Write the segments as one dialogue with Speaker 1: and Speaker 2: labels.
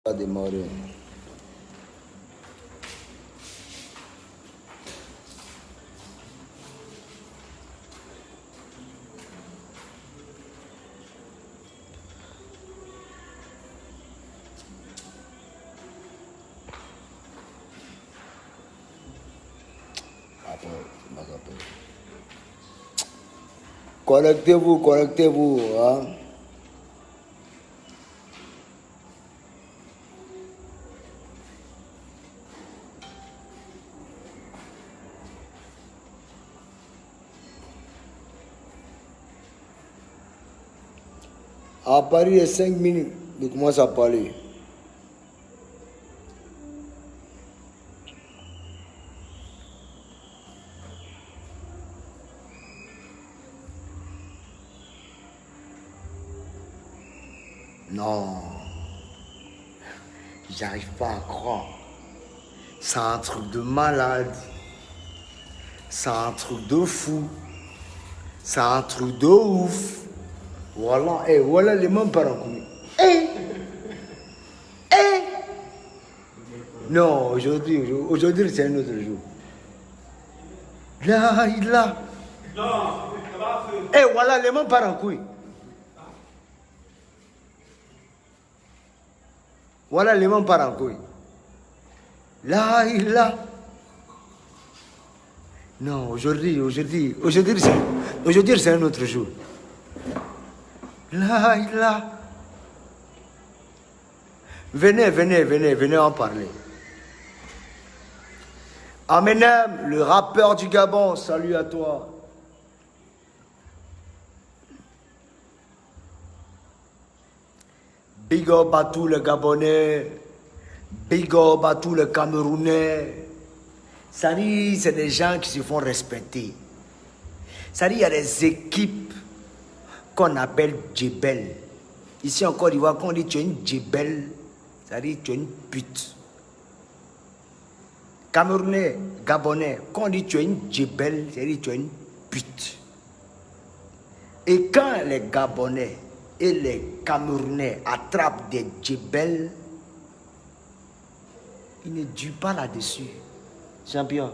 Speaker 1: A démarré. Connectez-vous, connectez-vous. Hein? À Paris, les 5 minutes, je commence à parler. Non, j'arrive pas à croire. C'est un truc de malade. C'est un truc de fou. C'est un truc de ouf. Voilà, et voilà les mêmes parents. Non, aujourd'hui c'est un autre jour. Là, il a. Et voilà les mêmes parents. Voilà les mêmes parents. Là, il a. Non, aujourd'hui c'est un autre jour. Là, il a. Venez en parler. Amenem, le rappeur du Gabon, salut à toi. Big up à tous les Gabonais. Big up à tous les Camerounais. Ça dit, c'est des gens qui se font respecter. Ça dit, il y a des équipes qu'on appelle djebel. Ici en Côte d'Ivoire, quand on dit tu es une djebel, ça dit tu es une pute. Camerounais, Gabonais, quand on dit tu es une djebel, ça dit tu es une pute. Et quand les Gabonais et les Camerounais attrapent des djebels, ils ne durent pas là-dessus. Champion,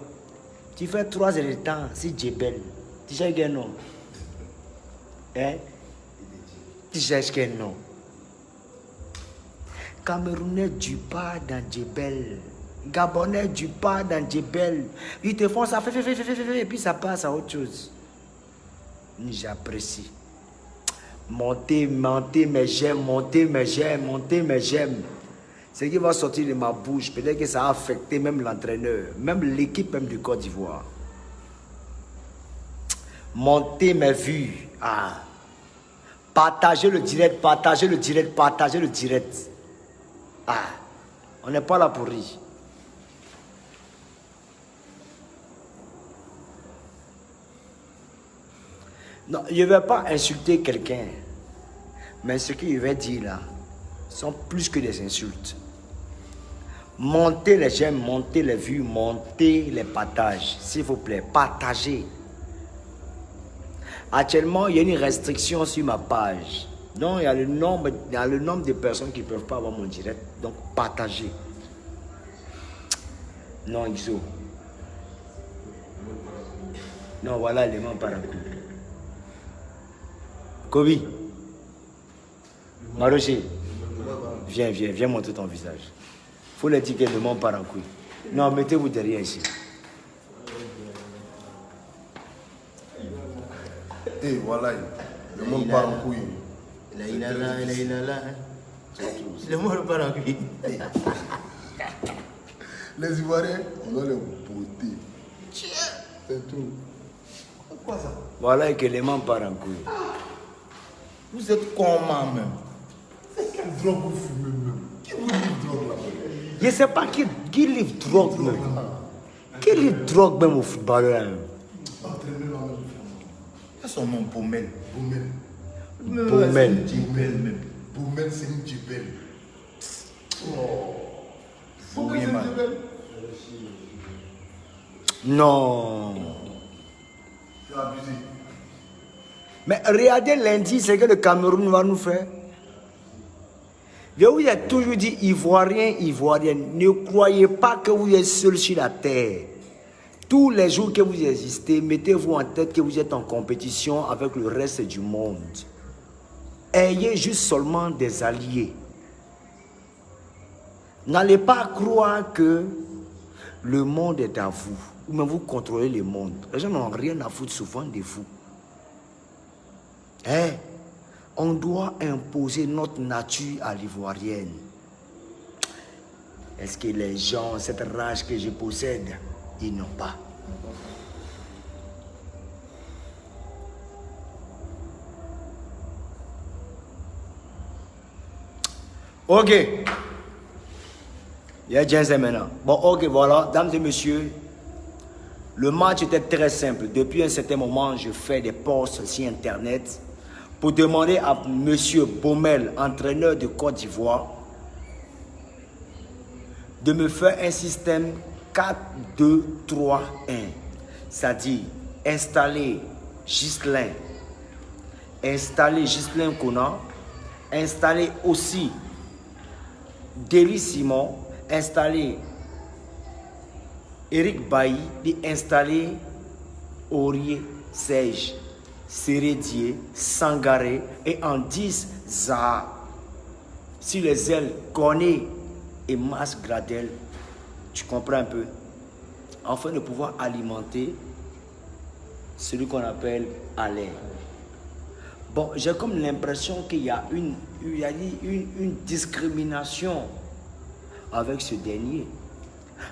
Speaker 1: tu fais 3 heures de temps, c'est djebel. Tu cherches quel nom? Hein? Tu cherches quel nom? Camerounais du pas dans djebel. Gabonais du pas dans djebel. Ils te font ça, et puis ça passe à autre chose. J'apprécie. Monter, mais j'aime, mais j'aime. Ce qui va sortir de ma bouche, peut-être que ça a affecté même l'entraîneur, même l'équipe même du Côte d'Ivoire. Monter mes vues. Ah. Partagez le direct. Ah. On n'est pas là pour rire. Non, je ne vais pas insulter quelqu'un. Mais ce que je vais dire là, sont plus que des insultes. Montez les j'aime, montez les vues, montez les partages. S'il vous plaît, partagez. Actuellement, il y a une restriction sur ma page. Donc, il y a le nombre de personnes qui ne peuvent pas avoir mon direct. Donc, partagez. Non, Iso. Non, voilà les mains par un coup. Kobi. Maroché. Viens montrer ton visage. Faut leur dire qu'elle ne ment pas en couille. Non, mettez-vous derrière ici.
Speaker 2: Et voilà, le monde part en couille.
Speaker 3: Il a là. Le monde part en couille.
Speaker 2: Les Ivoiriens, on a leur beauté. C'est tout. Quoi ça?
Speaker 1: Voilà que les membres partent en couille.
Speaker 3: Vous êtes comment même?
Speaker 2: C'est quelle drogue vous fumez même? Qui vous livre drogue là?
Speaker 1: Je ne sais pas qui livre drogue même. Qui livre drogue même au footballeur même?
Speaker 2: Entraîneur là même.
Speaker 3: C'est son nom, Boumel.
Speaker 1: Boumel.
Speaker 2: Boumel, c'est une djebel. Oh.
Speaker 3: Pourquoi c'est une djebel?
Speaker 1: Non.
Speaker 2: C'est abusé.
Speaker 1: Mais regardez lundi, c'est que le Cameroun va nous faire. Je vous ai toujours dit, Ivoiriens, Ivoiriennes, ne croyez pas que vous êtes seuls sur la terre. Tous les jours que vous existez, mettez-vous en tête que vous êtes en compétition avec le reste du monde. Ayez juste seulement des alliés. N'allez pas croire que le monde est à vous, ou même vous contrôlez le monde. Les gens n'ont rien à foutre souvent de vous. On doit imposer notre nature à l'ivoirienne. Est-ce que les gens, cette rage que je possède, ils n'ont pas? Ok. Il y a James maintenant. Bon, ok, voilà, dames et messieurs. Le match était très simple. Depuis un certain moment, je fais des posts sur Internet pour demander à M. Baumel, entraîneur de Côte d'Ivoire, de me faire un système 4-2-3-1. C'est-à-dire installer Ghislain Konan, installer aussi Deli Simon, installer Eric Bailly, et installer Aurier Serge, Sérédier, Sangaré et en 10 Zaha. Sur les ailes, Cornet et Mas Gradel, tu comprends un peu, afin de pouvoir alimenter celui qu'on appelle Alain. Bon, j'ai comme l'impression qu'il y a une discrimination avec ce dernier.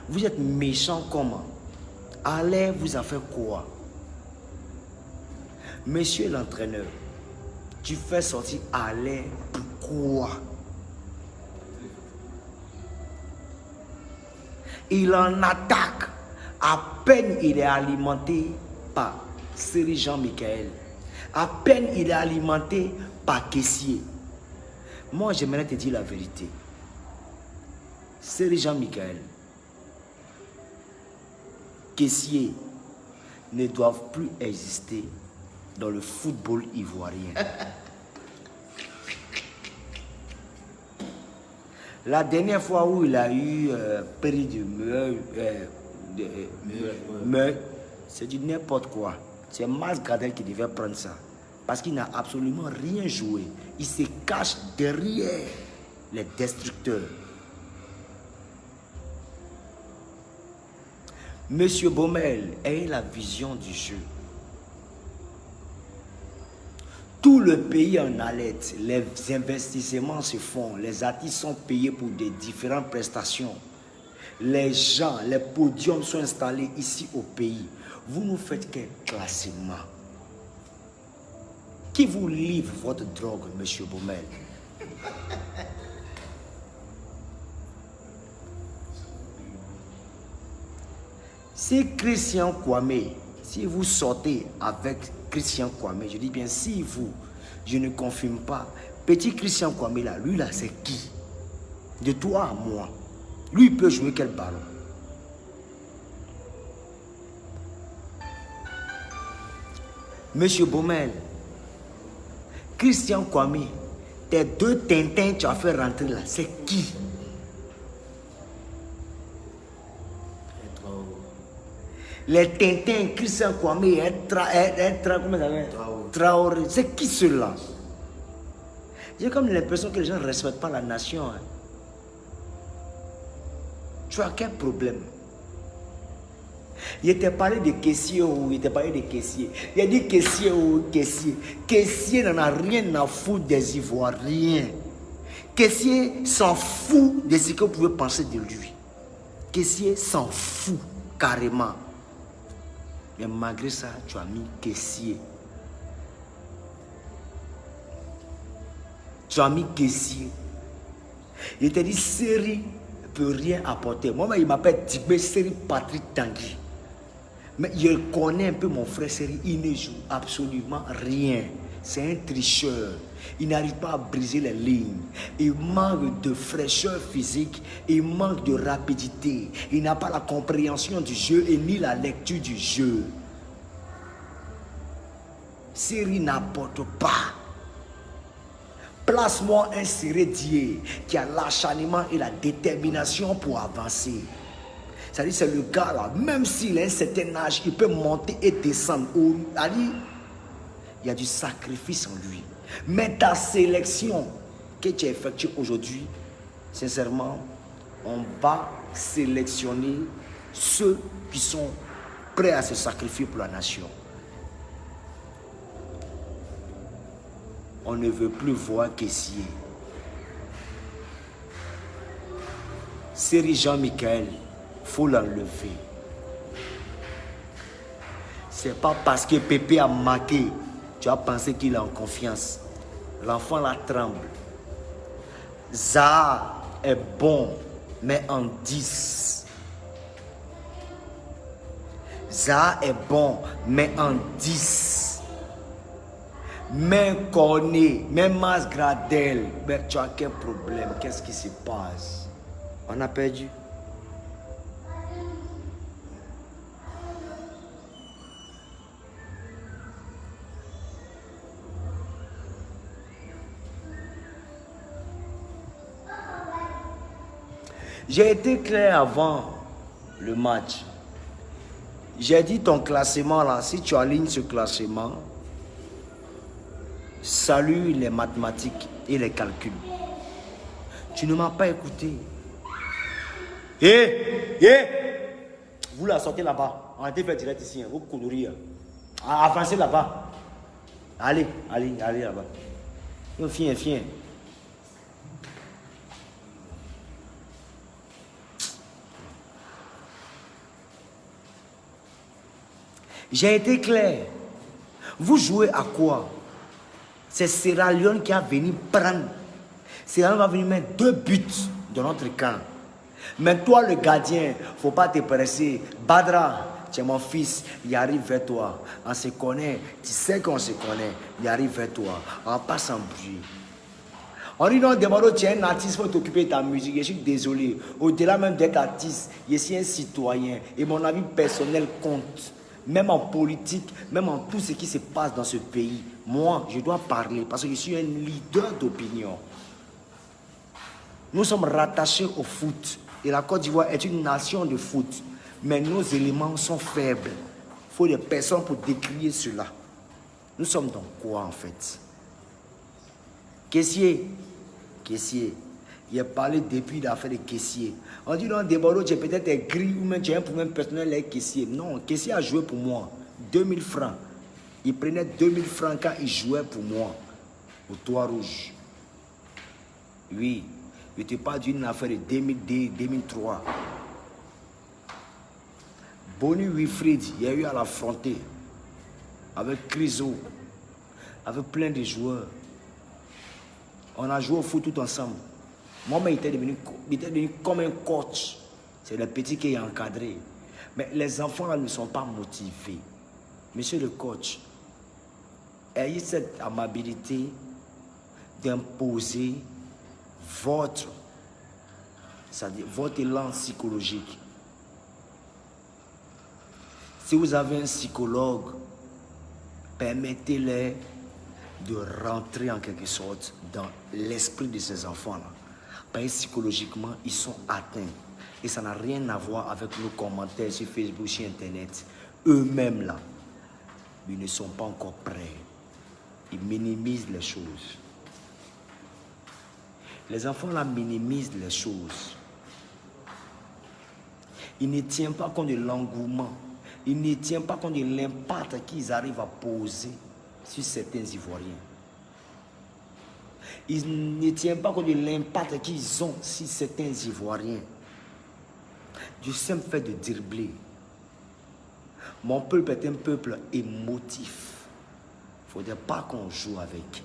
Speaker 1: Vous êtes méchant comment? Alain vous a fait quoi? Monsieur l'entraîneur, tu fais sortir Alain pourquoi? Il en attaque. À peine il est alimenté par Seri Jean-Michel. À peine il est alimenté par Kessié. Moi, j'aimerais te dire la vérité. Seri Jean-Michel, Kessié ne doivent plus exister dans le football ivoirien. La dernière fois où il a eu prix de meurtre, c'est du n'importe quoi. C'est Mas Gradel qui devait prendre ça. Parce qu'il n'a absolument rien joué. Il se cache derrière les destructeurs. Monsieur Baumel, ayez la vision du jeu. Tout le pays en alerte, les investissements se font, les artistes sont payés pour des différentes prestations. Les gens, les podiums sont installés ici au pays. Vous nous faites quel classement? Qui vous livre votre drogue, monsieur Baumel? Si Christian Kwame, si vous sortez avec Christian Kwame, je dis bien si vous, je ne confirme pas, petit Christian Kwame là, lui là c'est qui? De toi à moi. Lui il peut jouer quel ballon? Monsieur Baumel, Christian Kwame, tes deux Tintins tu as fait rentrer là, c'est qui? Les Tintins, Christian Kwame, Traoré, c'est qui ceux-là? J'ai comme l'impression que les gens ne respectent pas la nation. Hein. Tu as quel problème? Il était parlé de caissier ou il était parlé de caissier. Il a dit caissier ou caissier. Caissier n'en a rien à foutre des Ivoiriens. Caissier s'en fout de ce que vous pouvez penser de lui. Caissier s'en fout carrément. Mais malgré ça, tu as mis caissier. Tu as mis caissier. Il t'a dit Seri ne peut rien apporter. Moi, il m'appelle Tibé Seri Patrick Tanguy. Mais je connais un peu mon frère Seri. Il ne joue absolument rien. C'est un tricheur. Il n'arrive pas à briser les lignes. Il manque de fraîcheur physique. Il manque de rapidité. Il n'a pas la compréhension du jeu et ni la lecture du jeu. Seri n'apporte pas. Place-moi un Sérédier qui a l'acharnement et la détermination pour avancer. C'est-à-dire, c'est le gars là, même s'il a un certain âge, il peut monter et descendre. Il y a du sacrifice en lui. Mais ta sélection que tu as effectuée aujourd'hui, sincèrement, on va sélectionner ceux qui sont prêts à se sacrifier pour la nation. On ne veut plus voir caissier. Série Jean-Michel, il faut l'enlever. C'est pas parce que Pépé a marqué, tu as pensé qu'il est en confiance. L'enfant la tremble. Zaha est bon, mais en 10. Zaha est bon, mais en 10. Même Cornet, même Mas Gradel, mais tu as quel problème? Qu'est-ce qui se passe? On a perdu. J'ai été clair avant le match. J'ai dit ton classement là, si tu alignes ce classement, salue les mathématiques et les calculs. Tu ne m'as pas écouté. Vous la sortez là-bas. Arrêtez de faire direct ici, vous conneries. Avancez là-bas. Allez là-bas. Viens. J'ai été clair. Vous jouez à quoi? C'est Sierra Leone qui a venu prendre. Sierra Leone va venir mettre 2 buts dans notre camp. Mais toi, le gardien, il ne faut pas te presser. Badra, tu es mon fils, il arrive vers toi. On se connaît, tu sais qu'on se connaît. Il arrive vers toi. On ne va pas s'embrouiller. On dit non, Demaro, tu es un artiste, il faut t'occuper de ta musique. Je suis désolé. Au-delà même d'être artiste, je suis un citoyen. Et mon avis personnel compte. Même en politique, même en tout ce qui se passe dans ce pays. Moi, je dois parler parce que je suis un leader d'opinion. Nous sommes rattachés au foot. Et la Côte d'Ivoire est une nation de foot. Mais nos éléments sont faibles. Il faut des personnes pour décrier cela. Nous sommes dans quoi en fait? Caissier. Il a parlé depuis d'affaires de caissier. On dit non, Deboro, tu es peut-être gris ou même tu as un problème personnel avec caissier. Non, caissier a joué pour moi. 2000 francs. Il prenait 2000 francs quand il jouait pour moi. Au Toit Rouge. Oui. Je te parle d'une affaire de 2003. Bonnie Wilfried, il y a eu à l'affronter. Avec Criso. Avec plein de joueurs. On a joué au foot tout ensemble. Moi, il était devenu comme un coach. C'est le petit qui est encadré. Mais les enfants là ne sont pas motivés. Monsieur le coach, ayez cette amabilité d'imposer votre élan psychologique. Si vous avez un psychologue, permettez-les de rentrer en quelque sorte dans l'esprit de ces enfants-là. Parce que psychologiquement, ils sont atteints. Et ça n'a rien à voir avec nos commentaires sur Facebook, sur Internet. Eux-mêmes, là, ils ne sont pas encore prêts. Ils minimisent les choses. Les enfants, là, minimisent les choses. Ils ne tiennent pas compte de l'engouement. Ils ne tiennent pas compte de l'impact qu'ils arrivent à poser sur certains Ivoiriens. Ils ne tiennent pas compte de l'impact qu'ils ont sur certains Ivoiriens. Du simple fait de dribbler. Mon peuple est un peuple émotif. Il ne faudrait pas qu'on joue avec.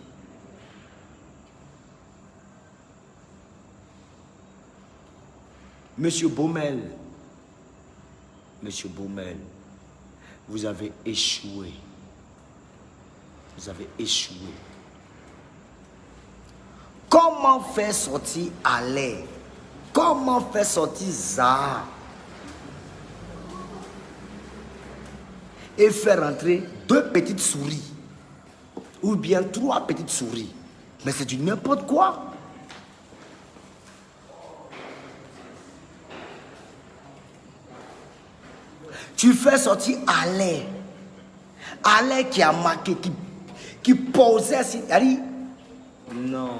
Speaker 1: Monsieur Baumel, vous avez échoué. Vous avez échoué. Comment faire sortir Alain? Comment faire sortir Zaha? Et faire entrer 2 petites souris. Ou bien 3 petites souris. Mais c'est du n'importe quoi. Tu fais sortir Alain. Alain qui a marqué, qui posait, c'est-à-dire, non.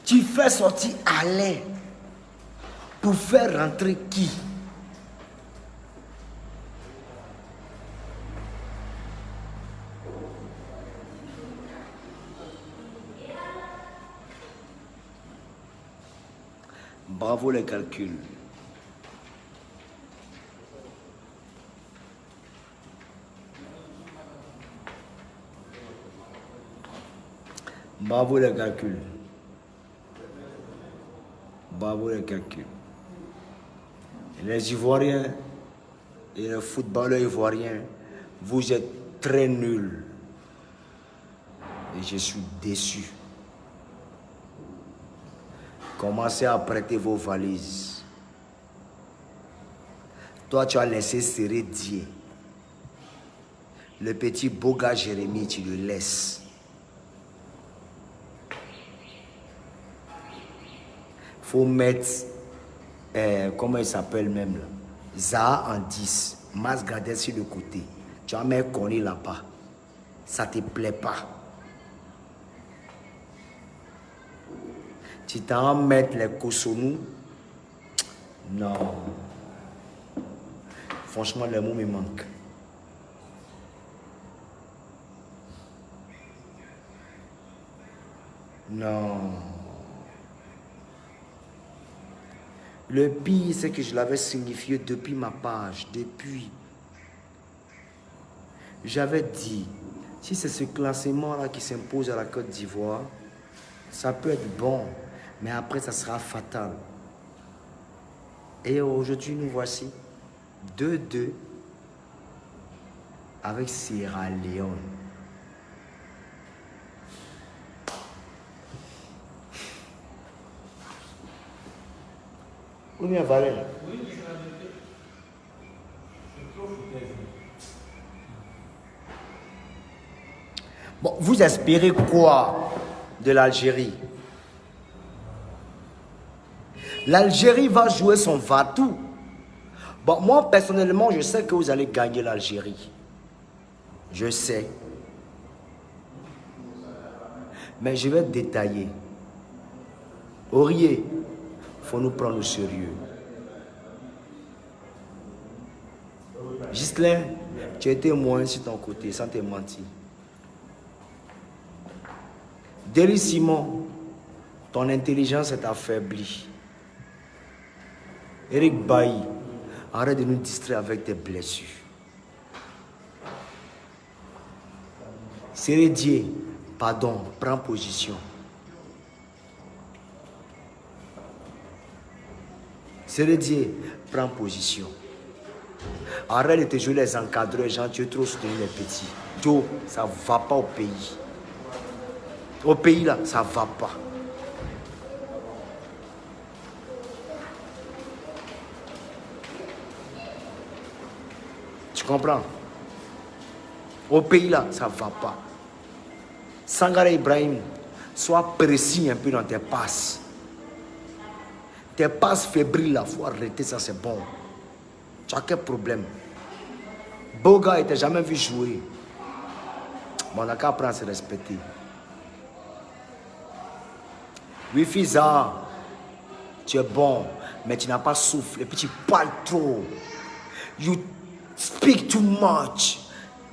Speaker 1: Tu fais sortir Alain pour faire rentrer qui? Bravo les calculs. Bravo les calculs. Bravo les calculs. Les Ivoiriens et les footballeurs ivoiriens, vous êtes très nuls. Et je suis déçu. Commencez à prêter vos valises. Toi, tu as laissé serrer Dieu. Le petit beau gars Jérémie, tu le laisses. Faut mettre, comment il s'appelle même là, Zaha en 10, Mas Gardel sur le côté. Tu as mis Conny là-bas. Ça te plaît pas. Tu t'en mettre les Kosonou. Non. Franchement, les mots me manquent. Non. Le pire, c'est que je l'avais signifié depuis ma page, depuis. J'avais dit, si c'est ce classement-là qui s'impose à la Côte d'Ivoire, ça peut être bon, mais après, ça sera fatal. Et aujourd'hui, nous voici 2-2 avec Sierra Leone. Où est Valère? Oui, c'est la vérité. C'est trop foutaise. Bon, vous espérez quoi de l'Algérie? L'Algérie va jouer son va-tout. Bon, moi, personnellement, je sais que vous allez gagner l'Algérie. Je sais. Mais je vais détailler. Aurier, il faut nous prendre au sérieux. Ghislain, tu étais moins sur ton côté, sans te mentir. Délis Simon, ton intelligence est affaiblie. Eric Bailly, arrête de nous distraire avec tes blessures. Sérédier, pardon, prends position. Sérédier, prends position. Arrête de te jouer les encadreurs, gens, tu es trop soutenu les petits. Joe, ça ne va pas au pays. Au pays là, ça ne va pas. Tu comprends? Au pays là, ça ne va pas. Sangare Ibrahim, sois précis un peu dans tes passes. Tes passes fébriles là, il faut arrêter ça, c'est bon. Tu as quel problème? Boga, il t'a jamais vu jouer. Bon, on n'a qu'à apprendre à se respecter. Oui, Fiza, tu es bon, mais tu n'as pas souffle. Et puis tu parles trop. You speak too much.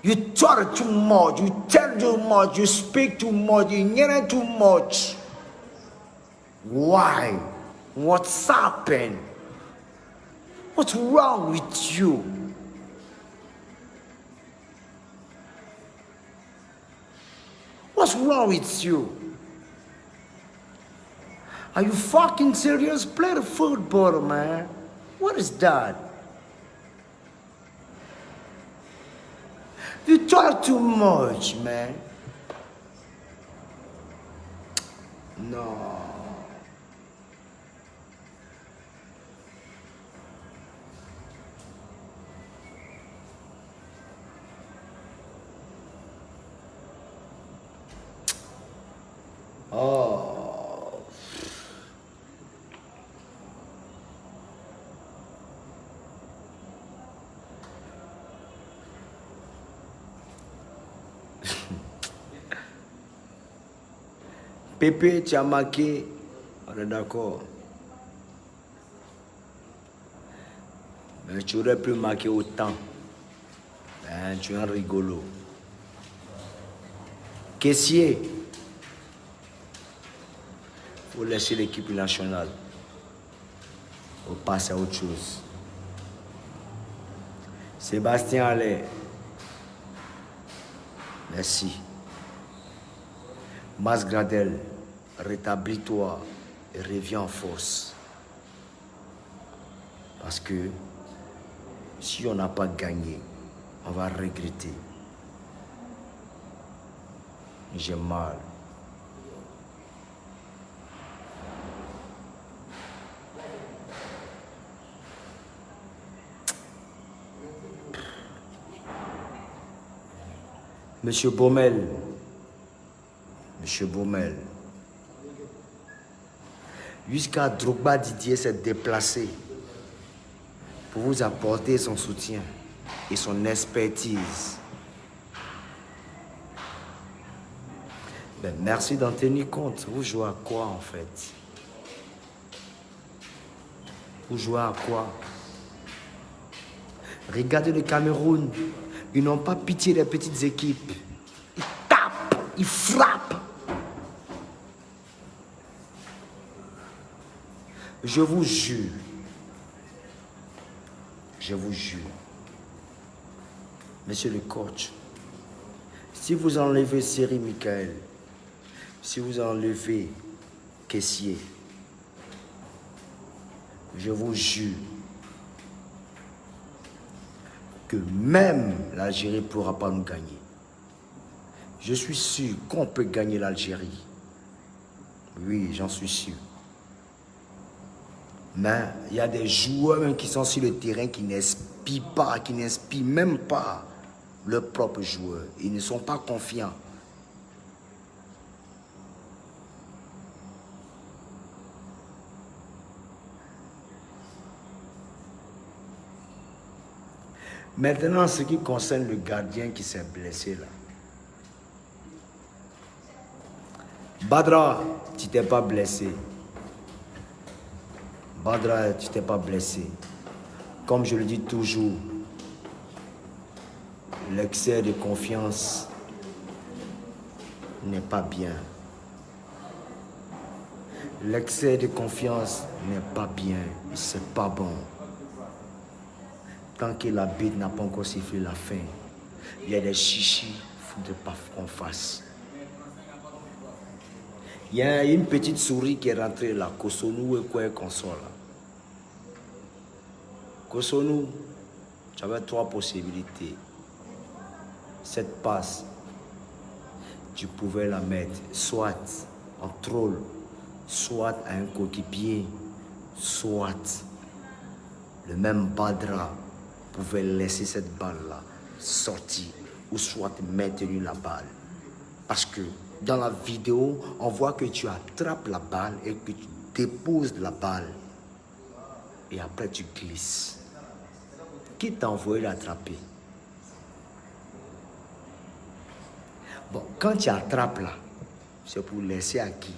Speaker 1: You talk too much. You tell too much. You speak too much. You hear too much. Why? What's happened? What's wrong with you? What's wrong with you? Are you fucking serious? Play the football, man. What is that? You talk too much, man. No. Pépé, tu as marqué. On est d'accord. Mais tu aurais pu marquer autant. Ben, tu es un rigolo. Caissier. Faut laisser l'équipe nationale. Faut passer à autre chose. Sébastien Allais. Merci. Mas Gradel, rétablis-toi et reviens en force. Parce que si on n'a pas gagné, on va regretter. J'ai mal. Monsieur Baumel, jusqu'à Drogba Didier s'est déplacé pour vous apporter son soutien et son expertise. Ben, merci d'en tenir compte. Vous jouez à quoi en fait? Vous jouez à quoi? Regardez le Cameroun. Ils n'ont pas pitié des petites équipes. Ils tapent, ils frappent. Je vous jure, monsieur le coach, si vous enlevez Seri Michael, si vous enlevez Caissier, je vous jure que même l'Algérie ne pourra pas nous gagner. Je suis sûr qu'on peut gagner l'Algérie. Oui, j'en suis sûr. Mais il y a des joueurs même qui sont sur le terrain qui n'inspirent pas, qui n'inspirent même pas leurs propres joueurs. Ils ne sont pas confiants. Maintenant, en ce qui concerne le gardien qui s'est blessé là. Badra, tu t'es pas blessé. Badra, tu t'es pas blessé. Comme je le dis toujours, l'excès de confiance n'est pas bien. L'excès de confiance n'est pas bien. C'est pas bon. Tant que la bête n'a pas encore sifflé la fin, il y a des chichis, il ne faudrait pas qu'on fasse. Il y a une petite souris qui est rentrée là, Kosonou et quoi qu'on soit là. Kosonou, tu avais 3 possibilités. Cette passe, tu pouvais la mettre soit en troll, soit à un coéquipier, soit le même Badra pouvait laisser cette balle-là sortir ou soit maintenir la balle. Parce que dans la vidéo, on voit que tu attrapes la balle et que tu déposes la balle. Et après, tu glisses. Qui t'a envoyé l'attraper? Bon, quand tu attrapes là, c'est pour laisser à qui?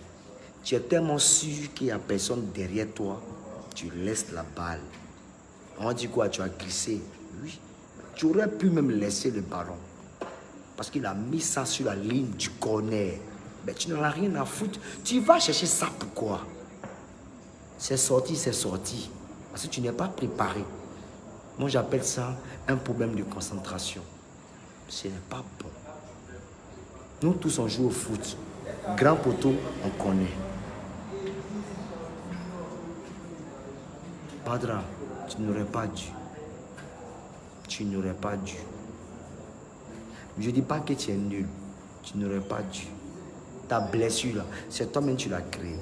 Speaker 1: Tu es tellement sûr qu'il n'y a personne derrière toi, tu laisses la balle. On dit quoi? Tu as glissé? Oui. Tu aurais pu même laisser le ballon. Parce qu'il a mis ça sur la ligne du corner. Mais tu n'en as rien à foutre. Tu vas chercher ça pourquoi? C'est sorti, c'est sorti. Parce que tu n'es pas préparé. Moi, j'appelle ça un problème de concentration. Ce n'est pas bon. Nous tous, on joue au foot. Grand poteau, on connaît. Badra, tu n'aurais pas dû. Tu n'aurais pas dû. Je ne dis pas que tu es nul. Tu n'aurais pas dû. Ta blessure là, c'est toi-même qui l'as créée.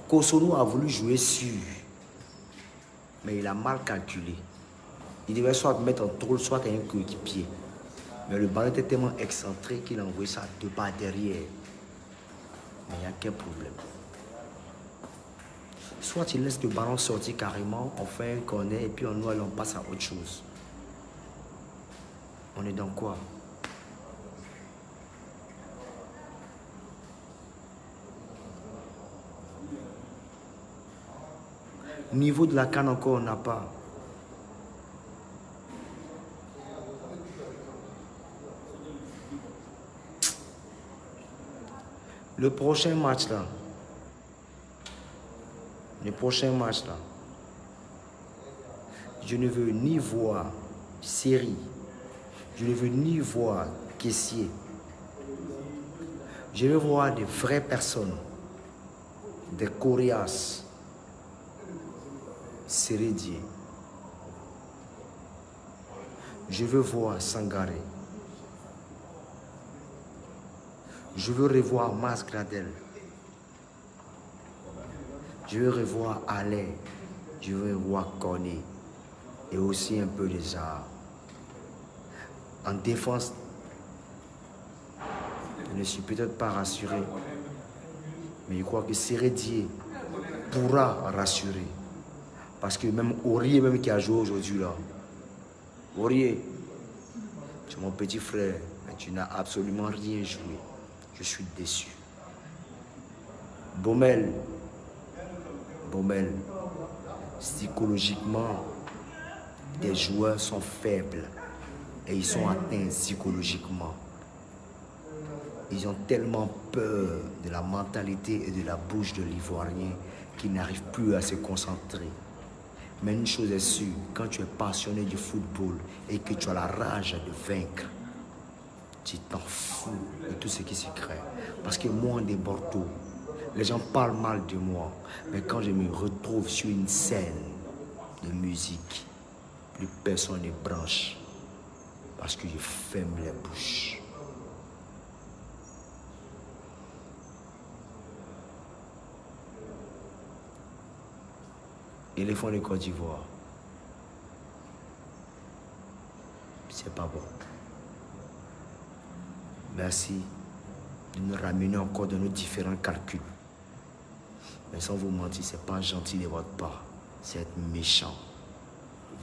Speaker 1: Kosonou a voulu jouer sûr. Mais il a mal calculé. Il devait soit mettre en troll, soit un coéquipier. Mais le ballon était tellement excentré qu'il a envoyé ça 2 pas derrière. Mais il n'y a qu'un problème. Soit il laisse le ballon sortir carrément, on fait un corner et puis on passe à autre chose. On est dans quoi? Niveau de la CAN encore, on n'a pas. Le prochain match là, je ne veux ni voir série, je ne veux ni voir caissier. Je veux voir des vraies personnes, des coriaces, Sérédier. Je veux voir Sangaré. Je veux revoir Mas Gradel. Je veux revoir Alain. Je veux revoir Corné. Et aussi un peu les arts. En défense, je ne suis peut-être pas rassuré. Mais je crois que Sérédier pourra rassurer. Parce que même Aurier, même qui a joué aujourd'hui là. Aurier, tu es mon petit frère, mais tu n'as absolument rien joué. Je suis déçu. Baumel, psychologiquement, des joueurs sont faibles et ils sont atteints psychologiquement. Ils ont tellement peur de la mentalité et de la bouche de l'Ivoirien qu'ils n'arrivent plus à se concentrer. Mais une chose est sûre, quand tu es passionné du football et que tu as la rage de vaincre, tu t'en fous de tout ce qui se crée. Parce que moi, des Bordeaux, les gens parlent mal de moi. Mais quand je me retrouve sur une scène de musique, plus personne ne branche. Parce que je ferme les bouches. Éléphant de Côte d'Ivoire. C'est pas bon. Merci de nous ramener encore dans nos différents calculs. Mais sans vous mentir, c'est pas gentil de votre part. C'est être méchant.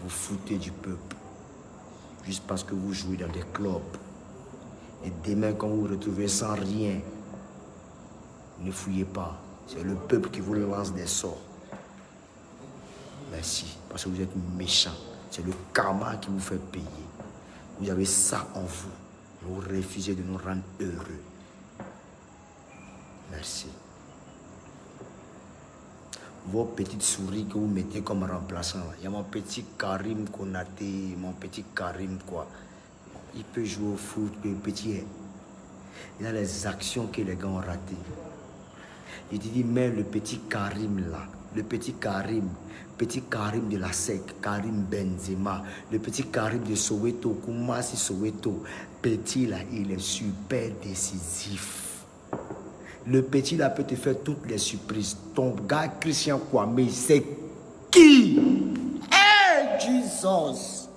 Speaker 1: Vous foutez du peuple. Juste parce que vous jouez dans des clubs. Et demain, quand vous vous retrouvez sans rien, ne fouillez pas. C'est le peuple qui vous lance des sorts. Merci, parce que vous êtes méchant. C'est le karma qui vous fait payer. Vous avez ça en vous. Vous refusez de nous rendre heureux. Merci. Vos petites souris que vous mettez comme remplaçant. Il y a mon petit Karim Konaté, mon petit Karim quoi. Il peut jouer au foot, le petit. Il a les actions que les gars ont ratées. Il te dit, mais le petit Karim là, le petit Karim de la SEC, Karim Benzema, le petit Karim de Soweto, Koumassi Soweto, petit là, il est super décisif. Le petit là peut te faire toutes les surprises. Ton gars Christian Kwame, c'est qui? Hey, Jesus!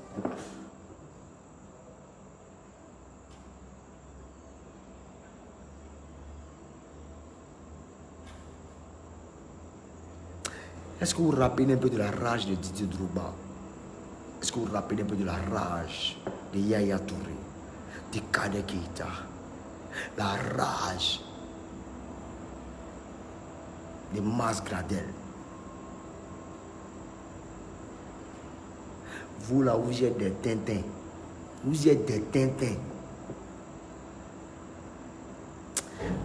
Speaker 1: Est-ce que vous vous rappelez un peu de la rage de Didier Drogba? Est-ce que vous vous rappelez un peu de la rage de Yaya Touré, de Kade Keita? La rage de Mas Gradel. Vous là, vous êtes des Tintins. Vous êtes des Tintins.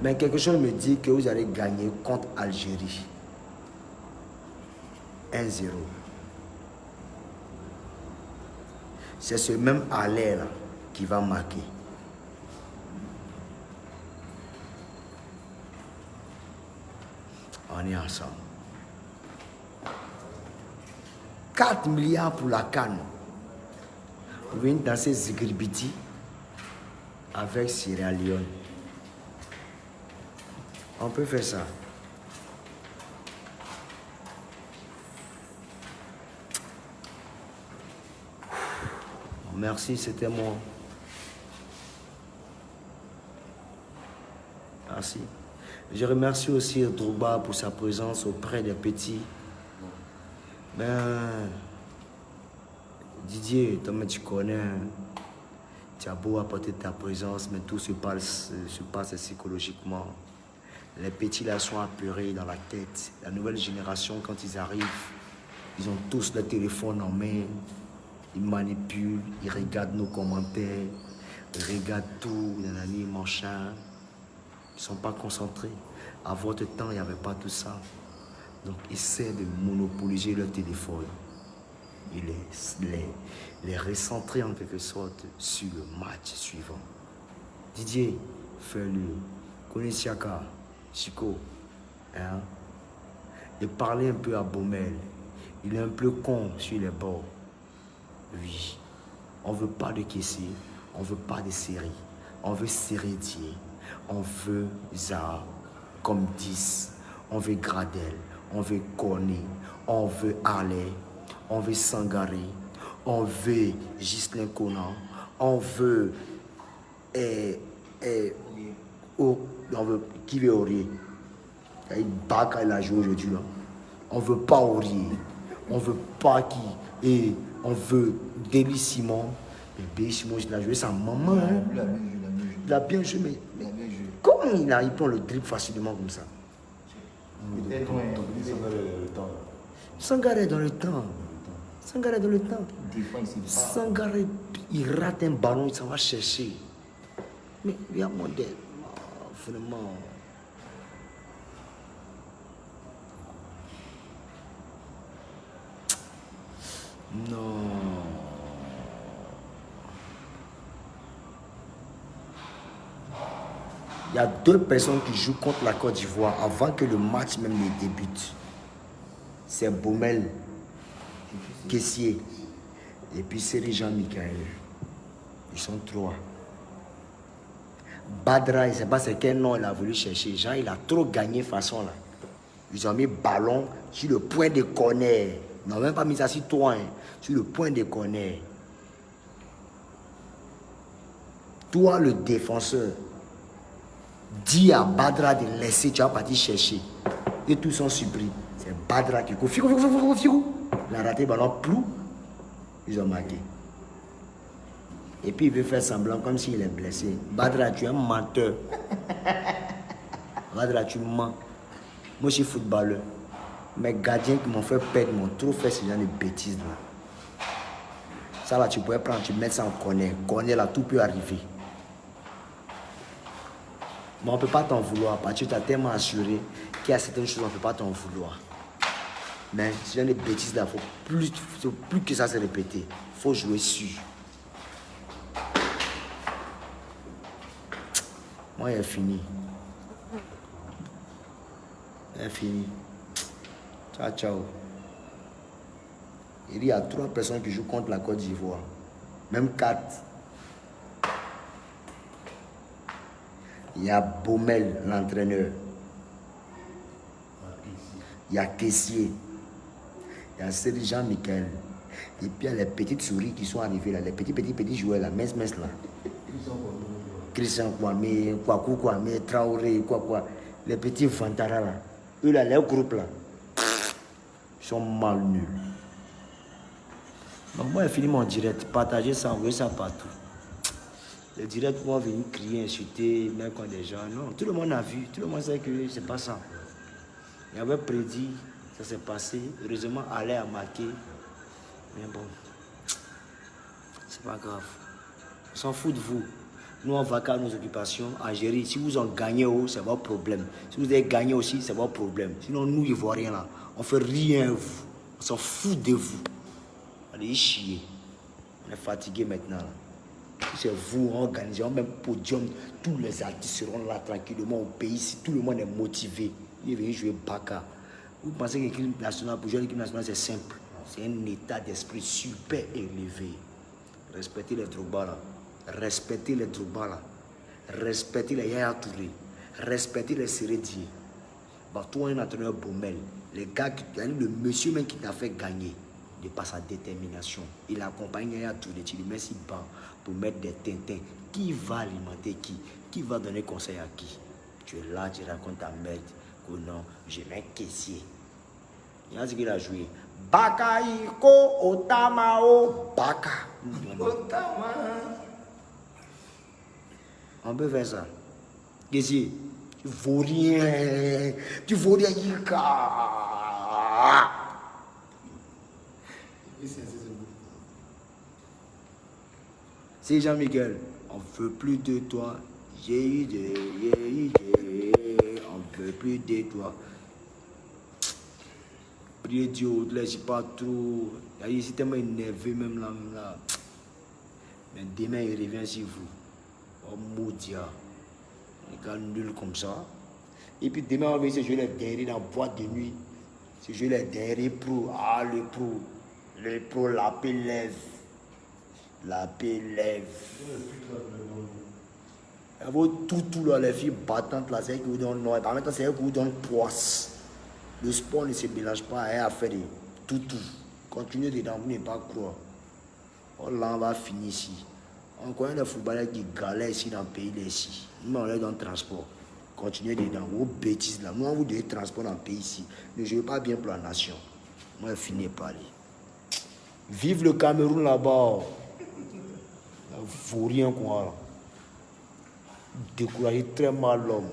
Speaker 1: Mais quelque chose me dit que vous allez gagner contre Algérie. 1-0. C'est ce même Aller là qui va marquer. On est ensemble. 4 milliards pour la CAN. Vous venez danser Zigribiti avec Sierra Leone. On peut faire ça. Merci, c'était moi. Merci. Je remercie aussi Drogba pour sa présence auprès des petits. Ben, Didier, toi, tu connais, tu as beau apporter ta présence, mais tout se passe psychologiquement. Les petits là sont apeurés dans la tête. La nouvelle génération, quand ils arrivent, Ils ont tous le téléphone en main. Ils manipulent, ils regardent nos commentaires, ils regardent tout, nanani, machin. Ils ne sont pas concentrés. À votre temps, il n'y avait pas tout ça. Donc, essaient de monopoliser leur téléphone. Et les recentrer en quelque sorte sur le match suivant. Didier, fais-le. Konesiaka, Chico, hein? Et parler un peu à Baumel. Il est un peu con sur les bords. Oui, on ne veut pas de caissier, on ne veut pas de série. On veut Sérédier, on veut Zaha, comme 10. On veut Gradel, on veut Cornet, on veut Allais, on veut Sangaré, on veut Ghislain Conan, on veut on veut qui veut Aurier. Il Baka il a joué aujourd'hui là. On veut pas Aurier, on veut pas qui et on veut Déby Simon. Bébé Simon il a joué sa maman. Hein. Il a bien joué mais comment il prend le dribble facilement comme ça? Sangaré dans le temps. Sangaré dans le temps. Sangaré, il rate un ballon, il s'en va chercher. Mais il y a mon dette. Vraiment. Non. Il y a deux personnes qui jouent contre la Côte d'Ivoire avant que le match même ne débute. C'est Baumel, Kessié et puis c'est Jean-Michel. Ils sont trois. Badra, je ne sais pas c'est quel nom il a voulu chercher. Jean, il a trop gagné façon là. Ils ont mis ballon sur le point de corner. Ils n'ont même pas mis ça sur toi, hein, sur le point de corner. Toi, le défenseur, dis à Badra de laisser, tu vas partir chercher. Et tous sont surpris. C'est Badra qui court. Il a raté le ballon, plou. Ils ont marqué. Et puis il veut faire semblant comme s'il est blessé. Badra, tu es un menteur. Badra, tu mens. Moi, je suis footballeur. Mes gardiens qui m'ont fait perdre m'ont trop fait ce genre de bêtises là. Ça là, tu pourrais prendre, tu mets ça en corner. Corner là, tout peut arriver. Mais on ne peut pas t'en vouloir parce que tu as tellement assuré qu'il y a certaines choses, on ne peut pas t'en vouloir. Mais ce genre de bêtises là, il faut plus que ça se répète. Il faut jouer sûr. Moi, il est fini. Il est fini. Ciao, ciao. Il y a 3 personnes qui jouent contre la Côte d'Ivoire. Même 4. Il y a Baumel, l'entraîneur. Il y a Kessié. Il y a Cédric Jean-Michel. Et puis il y a les petites souris qui sont arrivées là. Les petits joueurs là. Mince là. Christian Kwame, Kwaku Kwame, Traoré, quoi. Les petits Vantara là. Eux là, leur groupe là. Ils sont mal nuls. Donc moi, j'ai fini mon direct. Partagez ça, envoyez ça partout. Le direct, moi, venir crier, insulter, même quand des gens. Non, tout le monde a vu. Tout le monde sait que c'est pas ça. Il avait prédit, ça s'est passé. Heureusement, Allais a marqué. Mais bon, c'est pas grave. On s'en fout de vous. Nous, on va qu'à nos occupations. Algérie, si vous en gagnez, c'est votre problème. Si vous avez gagné aussi, c'est votre problème. Sinon, nous, Ivoiriens, là, on fait rien, vous. On s'en fout de vous. Allez y chier. On est fatigué maintenant. C'est vous, organisez, même podium. Tous les artistes seront là tranquillement au pays. Si tout le monde est motivé, il vient jouer Baka. Vous pensez que l'équipe nationale, pour jouer l'équipe nationale, c'est simple. C'est un état d'esprit super élevé. Respectez les Drogba là. Respectez les Drogba là. Respectez les Yaya Touré. Respectez les Sérédier. Bah, toi, un entraîneur Baumel. Les gars, le monsieur même qui t'a fait gagner, de par sa détermination. Il accompagne Yaya Touré. Tu lui mets si bas pour mettre des tintins. Qui va alimenter qui? Qui va donner conseil à qui? Tu es là, tu racontes ta merde. Oh non, je mets caissier. Il y a ce qu'il a joué. Baka Iko Otamao Baka. Otama. On peut faire ça. Caissier, tu vaux rien. Tu vaux rien, Ika. C'est Jean-Miguel. On veut plus de toi. On veut plus de toi. Priez Dieu, laisse pas trop. Il est tellement énervé même là. Mais demain il revient sur vous. Oh maudit. Il est nul comme ça. Et puis demain on va essayer de jouer les derrière dans la boîte de nuit. C'est jouer les derrière pro. Ah le pro, la paix lève. La paix lève. Il faut tout là, les filles battantes là, c'est elles qui vous donnent non. Et par maintenant c'est elles qui vous donnent poisse. Le sport ne se mélange pas à faire de tout. Continuez dedans, vous n'allez pas croire. Oh là, on va finir ici. On connaît les footballeurs qui galèrent ici dans le pays ici. Nous, on est dans le transport. Continuez dedans, vos bêtises là. Nous, on vous donne le transport dans le pays ici. Ne jouez pas bien pour la nation. Moi, je finis par aller. Vive le Cameroun là-bas. Il ne faut rien quoi. Décourager très mal l'homme.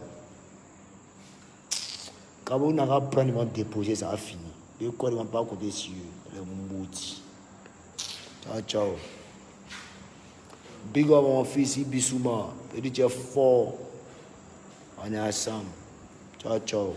Speaker 1: Quand vous n'avez pas prendre, ils vont déposer, ça va finir. Les corps ne vont pas compter sur eux. Les maudits. Ciao. Big up mon fils, Ibisouma. Il dit tu es fort. On est ensemble. Ciao.